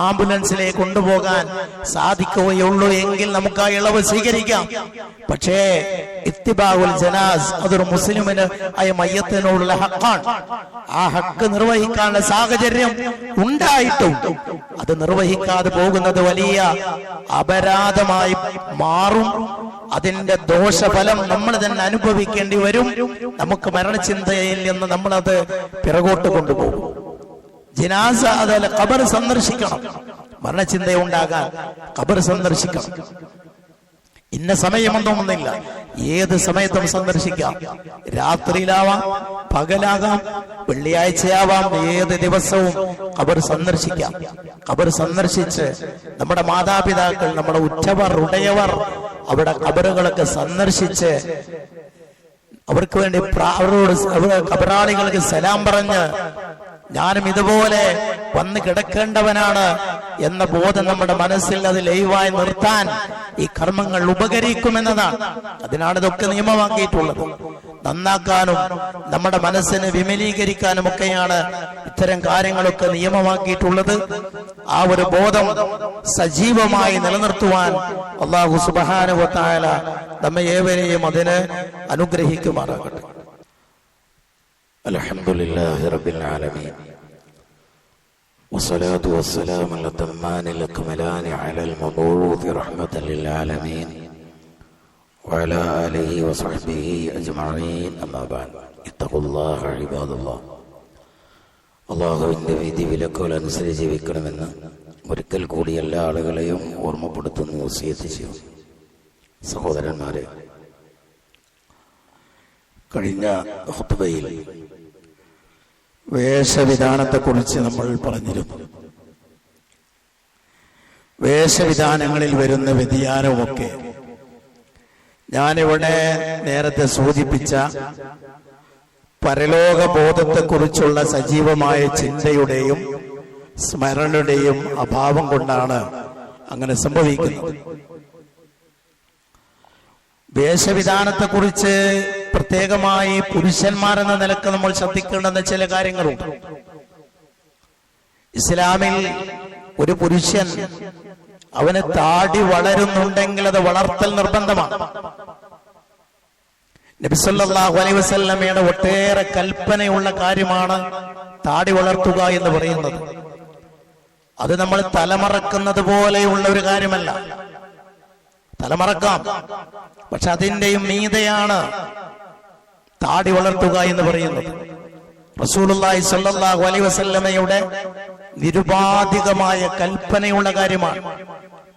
ആംബുലൻസിലേക്ക് കൊണ്ടുപോകാൻ സാധിക്കുകയുള്ളൂ എങ്കിൽ നമുക്ക് ആ ഇളവ് സ്വീകരിക്കാം. പക്ഷേ ഇത്തിബാഉൽ ജനാസ് അതൊരു മുസ്ലിമിന് ആയ മയ്യത്തിനോടുള്ള ഹക്കാണ്. ആ ഹക്ക് നിർവഹിക്കാനുള്ള സാഹചര്യം ഉണ്ടായിട്ടും അത് നിർവഹിക്കാതെ പോകുന്നത് വലിയ അപരാധമായി മാറും. അതിന്റെ ദോഷഫലം നമ്മൾ തന്നെ അനുഭവിക്കേണ്ടി വരും. നമുക്ക് മരണചിന്തയിൽ നിന്ന് നമ്മളത് പിറകോട്ട് കൊണ്ടുപോകും. ജിനാസ അതല്ല, ഖബർ സന്ദർശിക്കണം. മരണചിന്തയുണ്ടാകാൻ ഖബർ സന്ദർശിക്കണം. ഇന്ന സമയമൊന്നുമില്ല, ഏത് സമയത്തും സന്ദർശിക്കാം. രാത്രിയിലാവാം, പകലാകാം, വെള്ളിയാഴ്ചയാവാം, ഏത് ദിവസവും ഖബർ സന്ദർശിക്കാം. ഖബർ സന്ദർശിച്ച് നമ്മുടെ മാതാപിതാക്കൾ, നമ്മുടെ ഉറ്റവർ, ഉടയവർ അവിടെ ഖബറുകളൊക്കെ സന്ദർശിച്ച് അവർക്ക് വേണ്ടി അവരോട് ഖബറാളികൾക്ക് സലാം പറഞ്ഞ് ഞാനും ഇതുപോലെ വന്ന് കിടക്കേണ്ടവനാണ് എന്ന ബോധം നമ്മുടെ മനസ്സിൽ അത് ലൈവായി നിർത്താൻ ഈ കർമ്മങ്ങൾ ഉപകരിക്കുമെന്നതാണ്. അതിനാണ് ഇതൊക്കെ നിയമമാക്കിയിട്ടുള്ളത്. നന്നാക്കാനും നമ്മുടെ മനസ്സിനെ വിമലീകരിക്കാനും ഒക്കെയാണ് ഇത്തരം കാര്യങ്ങളൊക്കെ നിയമമാക്കിയിട്ടുള്ളത്. ആ ഒരു ബോധം സജീവമായി നിലനിർത്തുവാൻ അല്ലാഹു സുബ്ഹാനഹു വ തആല നമ്മെ ഏവരെയും അതിന് അനുഗ്രഹിക്കുമാറാകട്ടെ. അൽഹംദുലില്ലാഹി റബ്ബിൽ ആലമീൻ വസ്സലാത്തു വസ്സലാമു അലൽ അക്മലാനി അലൽ മബൂഊദി റഹ്മത്തൻ ലിൽ ആലമീൻ വഅലാ ആലിഹി വസഹ്ബിഹി അജ്മഈൻ. അമ്മാ ബഅദ്. ഇത്തഖുല്ലാഹ ഇബാദല്ലാഹ്. അല്ലാഹുവിന്റെ വിധി വിലക്കുകൾ അനുസരിച്ച് ജീവിക്കണമെന്ന് ഒരിക്കൽ കൂടി എല്ലാ ആളുകളെയും ഓർമ്മപ്പെടുത്തുന്നു, വസിയത്ത് ചെയ്യുന്നു. സഹോദരന്മാരെ, കഴിഞ്ഞ ഖുത്ബയിൽ വേഷവിധാനത്തെക്കുറിച്ച് നമ്മൾ പറഞ്ഞിരുന്നു. വേഷവിധാനങ്ങളിൽ വരുന്ന വ്യതിയാനവുമൊക്കെ ഞാനിവിടെ നേരത്തെ സൂചിപ്പിച്ച പരലോക ബോധത്തെക്കുറിച്ചുള്ള സജീവമായ ചിന്തയുടെയും സ്മരണയുടെയും അഭാവം കൊണ്ടാണ് അങ്ങനെ സംഭവിക്കുന്നത്. വേഷവിധാനത്തെക്കുറിച്ച് പ്രത്യേകമായി പുരുഷന്മാരെന്ന നിലക്ക് നമ്മൾ ശ്രദ്ധിക്കേണ്ടുന്ന ചില കാര്യങ്ങളുണ്ട്. ഇസ്ലാമിൽ ഒരു പുരുഷൻ അവന് താടി വളരുന്നുണ്ടെങ്കിൽ അത് വളർത്തൽ നിർബന്ധമാണ്. നബി സല്ലല്ലാഹു അലൈഹി വസല്ലമയുടെ ഒട്ടേറെ കൽപ്പനയുള്ള കാര്യമാണ് താടി വളർത്തുക എന്ന് പറയുന്നത്. അത് നമ്മൾ തലമറക്കുന്നത് പോലെയുള്ള ഒരു കാര്യമല്ല. തലമറക്കാം, പക്ഷെ അതിന്റെയും മീതെയാണ് താടി വളർത്തുക എന്ന് പറയുന്നത്. റസൂലുള്ളാഹി സ്വല്ലല്ലാഹു അലൈഹി വസല്ലമയുടെ നിരുപാധികമായ കൽപ്പനയുള്ള കാര്യമാണ്.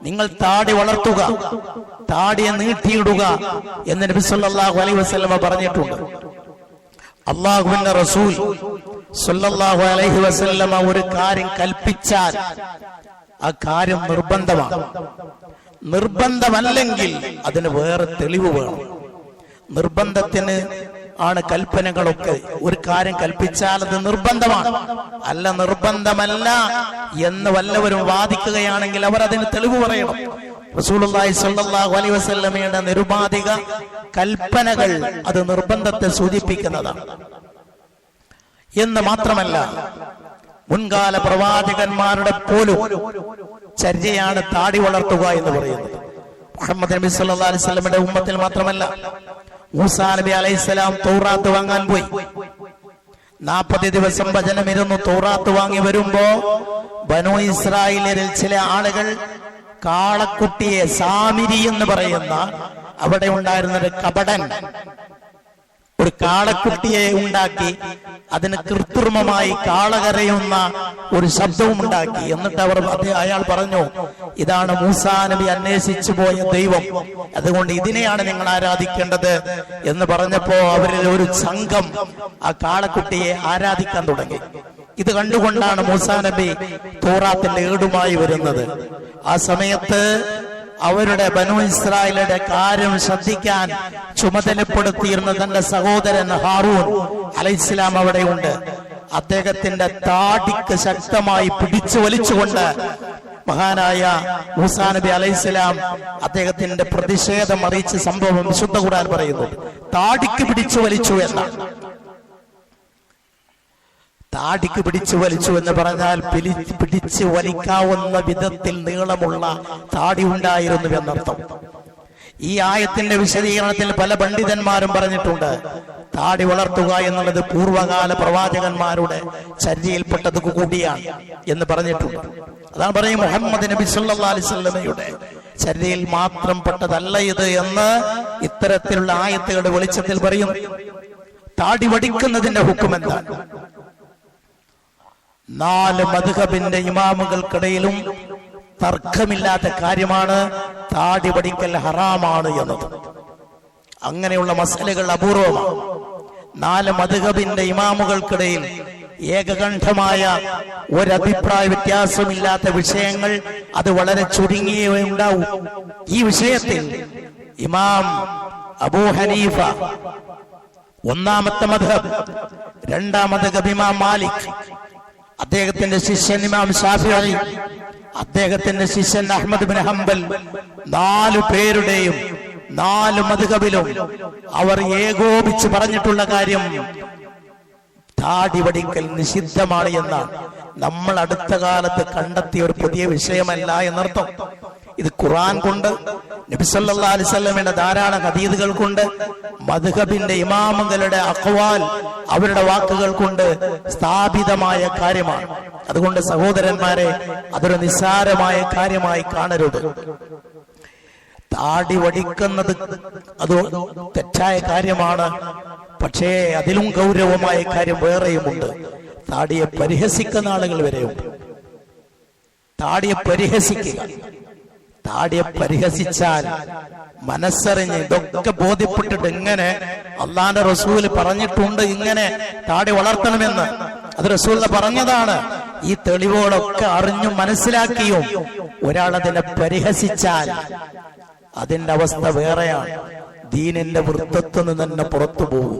നിങ്ങൾ താടി വളർത്തുക, താടിയെ നീട്ടിയിടുക എന്ന് നബി സല്ലല്ലാഹു അലൈഹി വസല്ലമ പറഞ്ഞിട്ടുണ്ട്. അല്ലാഹുവിന്റെ റസൂൽ സ്വല്ലല്ലാഹു അലൈഹി വസല്ലമ ഒരു കാര്യം കൽപ്പിച്ചാൽ ആ കാര്യം നിർബന്ധമാണ്. നിർബന്ധമല്ലെങ്കിൽ അതിന് വേറെ തെളിവ് വേണം. നിർബന്ധത്തിന് ആണ് കൽപ്പനകളൊക്കെ. ഒരു കാര്യം കൽപ്പിച്ചാൽ അത് നിർബന്ധമാണ്. അല്ല, നിർബന്ധമല്ല എന്ന് വല്ലവരും വാദിക്കുകയാണെങ്കിൽ അവർ അതിന് തെളിവ് പറയണം. റസൂലുള്ളാഹി സ്വല്ലല്ലാഹു അലൈഹി വസല്ലമയുടെ നിരുപാധിക കൽപ്പനകൾ അത് നിർബന്ധത്തെ സൂചിപ്പിക്കുന്നതാണ്. എന്ന് മാത്രമല്ല, മുൻകാല പ്രവാചകന്മാരുടെ പോലും ചര്യയാണ് താടി വളർത്തുക എന്ന് പറയുന്നത്. മുഹമ്മദ് നബി സല്ലല്ലാഹു അലൈഹി വസല്ലമയുടെ ഉമ്മത്തിൽ മാത്രമല്ല, മൂസാ നബി അലൈഹിസ്സലാം തൗറാത്ത് വാങ്ങാൻ പോയി. 40 ദിവസം ഭജനമിരുന്നു തൗറാത്ത് വാങ്ങി വരുമ്പോ ബനൂ ഇസ്രായേലിൽ ചില ആളുകൾ കാളക്കുട്ടിയെ, സാമിരി എന്ന് പറയുന്ന അവിടെ ഉണ്ടായിരുന്ന ഒരു കപടൻ, ഒരു കാളക്കുട്ടിയെ ഉണ്ടാക്കി അതിന് കൃത്രിമമായി കാളകരയുന്ന ഒരു ശബ്ദവും ഉണ്ടാക്കി. എന്നിട്ട് അയാൾ പറഞ്ഞു, ഇതാണ് മൂസാ നബി അന്വേഷിച്ചു പോയ ദൈവം, അതുകൊണ്ട് ഇതിനെയാണ് നിങ്ങൾ ആരാധിക്കേണ്ടത് എന്ന് പറഞ്ഞപ്പോ അവരിൽ ഒരു സംഘം ആ കാളക്കുട്ടിയെ ആരാധിക്കാൻ തുടങ്ങി. ഇത് കണ്ടുകൊണ്ടാണ് മൂസാ നബി തൗറാത്തിന്റെ ഏടുമായി വരുന്നത്. ആ സമയത്ത് അവരുടെ ബനൂ ഇസ്രായേലിന്റെ കാര്യം ശ്രദ്ധിക്കാൻ ചുമതലപ്പെടുത്തിയിരുന്ന തന്റെ സഹോദരൻ ഹാറൂൻ അലൈഹിസ്സലാം അവിടെയുണ്ട്. അദ്ദേഹത്തിന്റെ താടിക്ക് ശക്തമായി പിടിച്ചു വലിച്ചുകൊണ്ട് മഹാനായ മൂസാ നബി അലൈഹിസ്സലാം അദ്ദേഹത്തിന്റെ പ്രതിഷേധം അറിയിച്ച സംഭവം വിശുദ്ധ ഖുർആൻ പറയുന്നു. താടിക്ക് പിടിച്ചു വലിച്ചു എന്നാണ്. താടിക്ക് പിടിച്ചു വലിച്ചു എന്ന് പറഞ്ഞാൽ പിടിച്ചു വലിക്കാവുന്ന വിധത്തിൽ നീളമുള്ള താടി ഉണ്ടായിരുന്നു എന്നർത്ഥം. ഈ ആയത്തിന്റെ വിശദീകരണത്തിൽ പല പണ്ഡിതന്മാരും പറഞ്ഞിട്ടുണ്ട്, താടി വളർത്തുക എന്നുള്ളത് പൂർവകാല പ്രവാചകന്മാരുടെ ചര്യയിൽപ്പെട്ടത് കൂടിയാണ് എന്ന് പറഞ്ഞിട്ടുണ്ട്. അതാണ് പറയും മുഹമ്മദ് നബി സല്ലല്ലാഹു അലൈഹി വസല്ലമയുടെ ചര്യയിൽ മാത്രം പെട്ടതല്ല ഇത് എന്ന് ഇത്തരത്തിലുള്ള ആയത്തുകളുടെ വെളിച്ചത്തിൽ പറയും. താടി വടിക്കുന്നതിന്റെ ഹുക്കം എന്താണ്? 4 മദ്ഹബിന്റെ ഇമാമുകൾക്കിടയിലും തർക്കമില്ലാത്ത കാര്യമാണ് താടി വടിക്കൽ ഹറാമാണ് എന്നത്. അങ്ങനെയുള്ള മസലകൾ അപൂർവമാണ്. 4 മദ്ഹബിന്റെ ഇമാമുകൾക്കിടയിൽ ഏകകണ്ഠമായ ഒരഭിപ്രായ വ്യത്യാസമില്ലാത്ത വിഷയങ്ങൾ അത് വളരെ ചുരുങ്ങിയേ ഉണ്ടാവും. ഈ വിഷയത്തിൽ ഇമാം അബൂ ഹനീഫ ഒന്നാമത്തെ മദ്ഹബ്, രണ്ടാം മദ്ഹബ് ഇമാം മാലിക്, അദ്ദേഹത്തിന്റെ ശിഷ്യൻ ഇമാം ശാഫിഈ, അദ്ദേഹത്തിന്റെ ശിഷ്യൻ അഹ്മദ് ബിൻ ഹംബൽ, 4 പേരുടെയും 4 മദ്ഹബിലും അവർ ഏകോപിച്ച് പറഞ്ഞിട്ടുള്ള കാര്യം താടി വടിക്കൽ നിഷിദ്ധമാണ് എന്നാണ്. നമ്മൾ അടുത്ത കാലത്ത് കണ്ടെത്തിയ ഒരു പുതിയ വിഷയമല്ല എന്നർത്ഥം. ഇത് ഖുർആൻ കൊണ്ട്, നബി സല്ലല്ലാഹു അലൈഹി വസല്ലമയുടെ ധാരാളം ഹദീസുകൾ കൊണ്ട്, മദ്ഹബിന്റെ ഇമാമുകളുടെ അഖ്വാൽ അവരുടെ വാക്കുകൾ കൊണ്ട് സ്ഥാപിതമായ കാര്യമാണ്. അതുകൊണ്ട് സഹോദരന്മാരെ, അതൊരു നിസ്സാരമായ കാര്യമായി കാണരുത്. താടി വടിക്കുന്നത് അത് തെറ്റായ കാര്യമാണ്. പക്ഷേ അതിലും ഗൗരവമായ കാര്യം വേറെയുമുണ്ട്. താടിയെ പരിഹസിക്കുന്ന ആളുകൾ വരെയുണ്ട്. താടിയെ പരിഹസിക്കുക, താടിയെ പരിഹസിച്ചാൽ മനസ്സറിഞ്ഞ് ഇതൊക്കെ ബോധ്യപ്പെട്ടിട്ട് ഇങ്ങനെ അള്ളാന്റെ റസൂല് പറഞ്ഞിട്ടുണ്ട്, ഇങ്ങനെ താടി വളർത്തണമെന്ന് അത് റസൂല് പറഞ്ഞതാണ്. ഈ തെളിവുകളൊക്കെ അറിഞ്ഞും മനസ്സിലാക്കിയും ഒരാൾ അതിനെ പരിഹസിച്ചാൽ അതിന്റെ അവസ്ഥ വേറെയാണ്. ദീനിന്റെ വൃത്തത്തിൽ നിന്ന് തന്നെ പുറത്തു പോകും.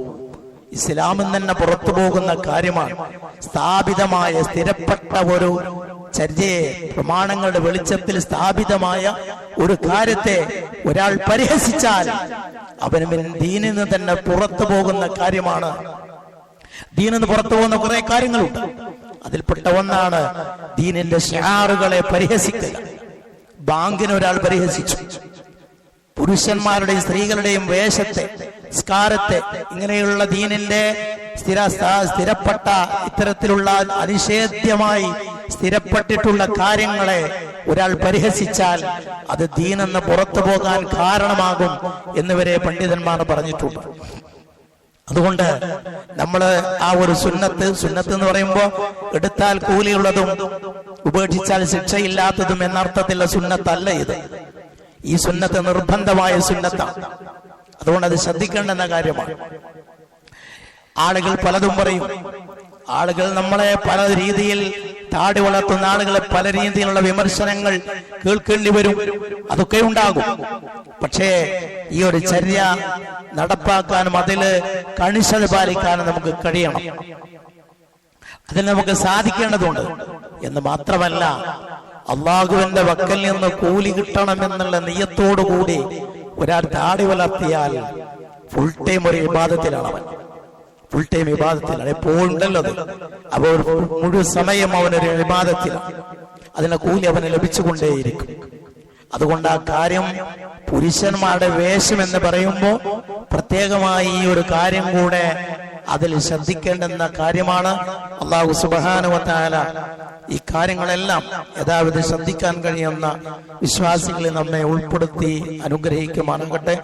ഇസ്ലാമിൽ തന്നെ പുറത്തു പോകുന്ന കാര്യമാണ്. സ്ഥാപിതമായ സ്ഥിരപ്പെട്ട ഒരു ചര്യയെ പ്രമാണങ്ങളുടെ വെളിച്ചത്തിൽ സ്ഥാപിതമായ ഒരു കാര്യത്തെ ഒരാൾ പരിഹസിച്ചാൽ അവന് ദീനിൽ നിന്ന് തന്നെ പുറത്തു പോകുന്ന കാര്യമാണ്. ദീനിൽ നിന്ന് പുറത്തു പോകുന്ന കുറെ കാര്യങ്ങളുണ്ട്. അതിൽപ്പെട്ട ഒന്നാണ് ദീനിന്റെ ശിആറുകളെ പരിഹസിക്കുക. ബാങ്കിനെ ഒരാൾ പരിഹസിച്ചു, പുരുഷന്മാരുടെയും സ്ത്രീകളുടെയും വേഷത്തെ, സ്കാരത്തെ, ഇങ്ങനെയുള്ള ദീനിന്റെ സ്ഥിരപ്പെട്ട ഇത്തരത്തിലുള്ള അനിഷേധ്യമായി സ്ഥിരപ്പെട്ടിട്ടുള്ള കാര്യങ്ങളെ ഒരാൾ പരിഹസിച്ചാൽ അത് ദീനെന്ന് പുറത്തു പോകാൻ കാരണമാകും എന്നിവരെ പണ്ഡിതന്മാർ പറഞ്ഞിട്ടുണ്ട്. അതുകൊണ്ട് നമ്മള് ആ ഒരു സുന്നത്ത് എന്ന് പറയുമ്പോ എടുത്താൽ കൂലിയുള്ളതും ഉപേക്ഷിച്ചാൽ ശിക്ഷയില്ലാത്തതും എന്നർത്ഥത്തിലുള്ള സുന്നത്തല്ല ഇത്. ഈ സുന്നത്ത് നിർബന്ധമായ സുന്നത്താണ്. അതുകൊണ്ട് അത് ശ്രദ്ധിക്കേണ്ടെന്ന കാര്യമാണ്. ആളുകൾ പലതും പറയും. ആളുകൾ നമ്മളെ പല രീതിയിൽ, താടി വളർത്തുന്ന ആളുകളെ പല രീതിയിലുള്ള വിമർശനങ്ങൾ കേൾക്കേണ്ടി വരും. അതൊക്കെ ഉണ്ടാകും. പക്ഷേ ഈ ഒരു ചര്യ നടപ്പാക്കാനും അതില് കണിശത പാലിക്കാനും നമുക്ക് കഴിയണം. അതിന് നമുക്ക് സാധിക്കേണ്ടതുണ്ട്. എന്ന് മാത്രമല്ല, അള്ളാഹുവിന്റെ വക്കൽ നിന്ന് കൂലി കിട്ടണമെന്നുള്ള നിയത്തോടുകൂടി ഒരാൾ താടി വളർത്തിയാൽ ഫുൾ ടൈം ഒരു വിവാദത്തിലാണ് അവൻ. ഫുൾ ടൈം വിവാദത്തിലാണ്. എപ്പോഴും ഉണ്ടല്ലോ അത്. അപ്പോൾ മുഴുവൻ സമയം അവനൊരു വിവാദത്തിലാണ്. അതിന്റെ കൂലി അവന് ലഭിച്ചുകൊണ്ടേയിരിക്കും. അതുകൊണ്ട് ആ കാര്യം, പുരുഷന്മാരുടെ വേഷം എന്ന് പറയുമ്പോൾ പ്രത്യേകമായി ഈ ഒരു കാര്യം കൂടെ അതിൽ ശ്രദ്ധിക്കേണ്ടുന്ന കാര്യമാണ്. അല്ലാഹു സുബ്ഹാനഹു വ തആല ഈ കാര്യങ്ങളെല്ലാം യഥാവിധി ശ്രദ്ധിക്കാൻ കഴിയുന്ന വിശ്വാസികളെ നമ്മെ ഉൾപ്പെടുത്തി അനുഗ്രഹിക്കുമാറാകട്ടെ.